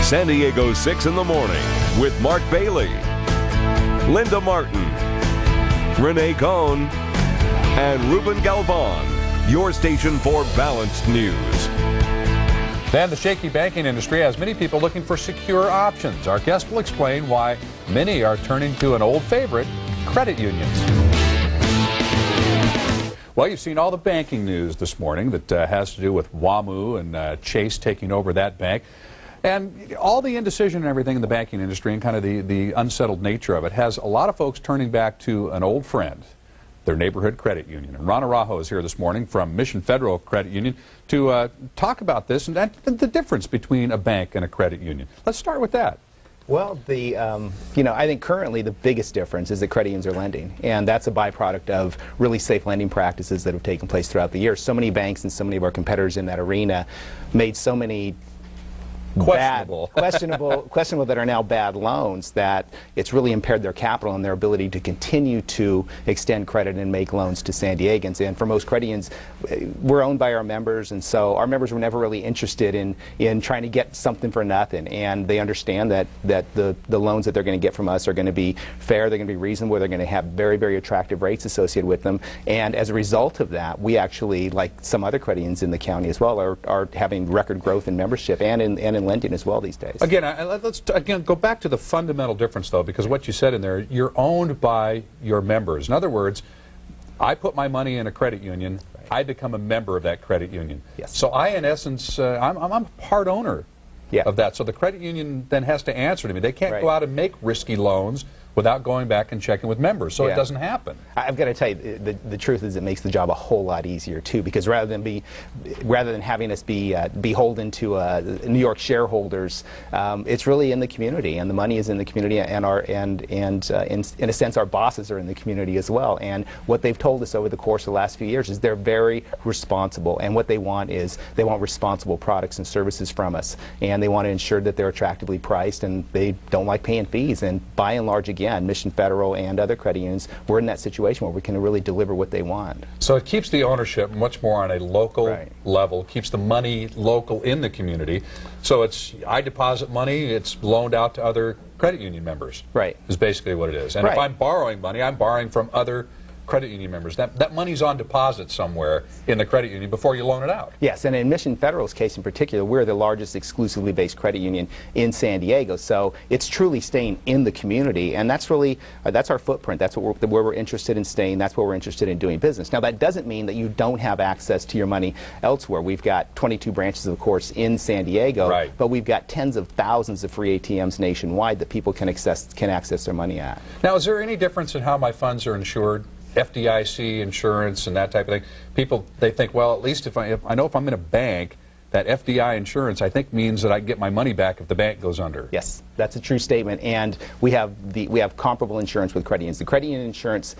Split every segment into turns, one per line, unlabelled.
San Diego 6 in the morning with Mark Bailey, Linda Martin, Renee Cohn, and Ruben Galvan, your station for balanced news.
And the shaky banking industry has many people looking for secure options. Our guest will explain why many are turning to an old favorite, credit unions. Well, you've seen all the banking news this morning that has to do with WAMU and Chase taking over that bank. And all the indecision and everything in the banking industry and kind of the unsettled nature of it has a lot of folks turning back to an old friend, their neighborhood credit union. And Ron Araujo is here this morning from Mission Federal Credit Union to talk about this and the difference between a bank and a credit union. Let's start with that.
Well, I think currently the biggest difference is that credit unions are lending, and that's a byproduct of really safe lending practices that have taken place throughout the years. So many banks and so many of our competitors in that arena made so many questionable that are now bad loans that it's really impaired their capital and their ability to continue to extend credit and make loans to San Diegans. And for most credit unions, we're owned by our members, and so our members were never really interested in trying to get something for nothing. And they understand that the loans that they're going to get from us are going to be fair, they're going to be reasonable, they're going to have very, very attractive rates associated with them. And as a result of that, we actually, like some other credit unions in the county as well, are having record growth in membership and in lending as well these days. Again,
let's go back to the fundamental difference, though, because what you said in there, you're owned by your members. In other words, I put my money in a credit union, right. I become a member of that credit union. Yes. So I, in essence, I'm a part owner of that. So the credit union then has to answer to me. They can't go out and make risky loans without going back and checking with members, so it doesn't happen. I've
got to tell you, the truth is it makes the job a whole lot easier too, because rather than having us be beholden to New York shareholders, it's really in the community, and the money is in the community, and in a sense our bosses are in the community as well. And what they've told us over the course of the last few years is they're very responsible, and what they want is they want responsible products and services from us, and they want to ensure that they're attractively priced, and they don't like paying fees. And by and large, again, Mission Federal and other credit unions, we're in that situation where we can really deliver what they want.
So it keeps the ownership much more on a local level, keeps the money local in the community. So it's, I deposit money, it's loaned out to other credit union members.
Right.
Is basically what it is. And if I'm borrowing money, I'm borrowing from other credit union members. That money's on deposit somewhere in the credit union before you loan it out.
Yes, and in Mission Federal's case in particular, we're the largest exclusively based credit union in San Diego, so it's truly staying in the community, and that's really, that's our footprint. That's where we're interested in staying. That's where we're interested in doing business. Now, that doesn't mean that you don't have access to your money elsewhere. We've got 22 branches, of course, in San Diego, but we've got tens of thousands of free ATMs nationwide that people can access their money at.
Now, is there any difference in how my funds are insured? FDIC insurance and that type of thing. People, they think, well, at least if I know if I'm in a bank, that FDI insurance, I think, means that I get my money back if the bank goes under.
Yes, that's a true statement, and we have comparable insurance with credit unions. The credit union insurance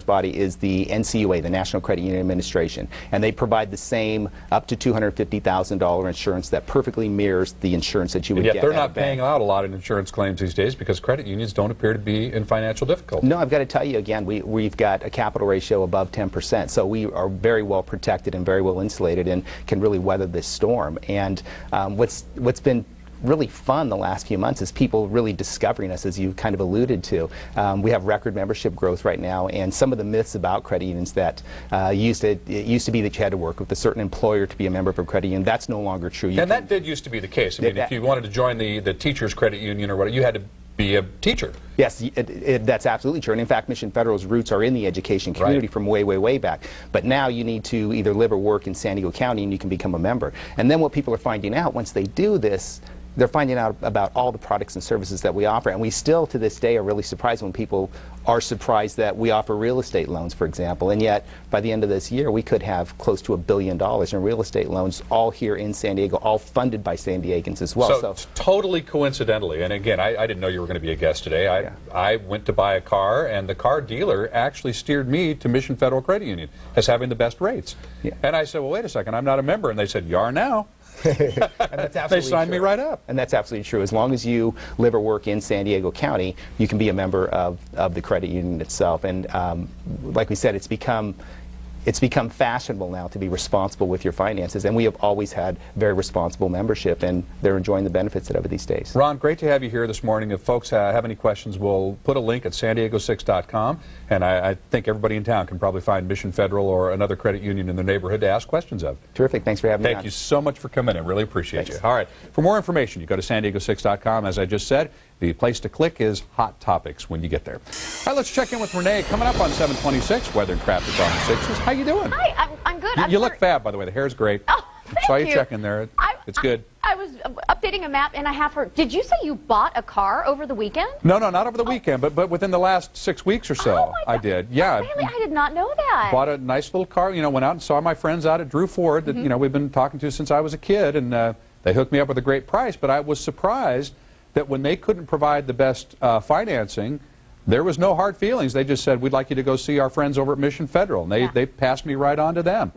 body is the NCUA, the National Credit Union Administration, and they provide the same up to $250,000 insurance that perfectly mirrors the insurance that you would get.
Yet they're not paying out a lot in insurance claims these days because credit unions don't appear to be in financial difficulty.
No, I've got to tell you again, we've got a capital ratio above 10%, so we are very well protected and very well insulated and can really weather this storm. And what's been really fun the last few months is people really discovering us, as you kind of alluded to. We have record membership growth right now, and some of the myths about credit unions that it used to be that you had to work with a certain employer to be a member of a credit union, that's no longer true.
And that did used to be the case. I mean, if you wanted to join the teachers credit union or whatever, you had to be a teacher.
Yes, that's absolutely true. And in fact, Mission Federal's roots are in the education community from way, way, way back. But now you need to either live or work in San Diego County and you can become a member. And then what people are finding out once they do this, they're finding out about all the products and services that we offer. And we still, to this day, are really surprised when people are surprised that we offer real estate loans, for example. And yet, by the end of this year, we could have close to $1 billion in real estate loans, all here in San Diego, all funded by San Diegans as well.
So totally coincidentally, and again, I didn't know you were going to be a guest today. I went to buy a car, and the car dealer actually steered me to Mission Federal Credit Union as having the best rates. And I said, well, wait a second, I'm not a member. And they said, you are now.
And that's absolutely
they signed me right up.
And that's absolutely true. As long as you live or work in San Diego County, you can be a member of the credit union itself. And like we said, it's become it's become fashionable now to be responsible with your finances, and we have always had very responsible membership, and they're enjoying the benefits of it these days.
Ron, great to have you here this morning. If folks have any questions, we'll put a link at sandiego6.com, and I think everybody in town can probably find Mission Federal or another credit union in their neighborhood to ask questions of.
Terrific. Thanks for having me on.
Thank you so much for coming in. Really appreciate
Thanks.
you. All right. For more information, you go to sandiego6.com. As I just said, the place to click is Hot Topics when you get there. All right, let's check in with Renee. Coming up on 726, weather and traffic on the 6s. How you doing?
Hi, I'm good.
You look fab, by the way. The hair's great.
Oh, thank
Saw you
you.
checking there. It's good.
I was updating a map, and I have heard. Did you say you bought a car over the weekend?
No, not over the weekend, but within the last 6 weeks or so,
Oh my
I
God.
did. Yeah.
Really? I did not know that.
Bought a nice little car, went out and saw my friends out at Drew Ford that, we've been talking to since I was a kid, and they hooked me up with a great price, but I was surprised that when they couldn't provide the best financing, there was no hard feelings. They just said, we'd like you to go see our friends over at Mission Federal, and they passed me right on to them.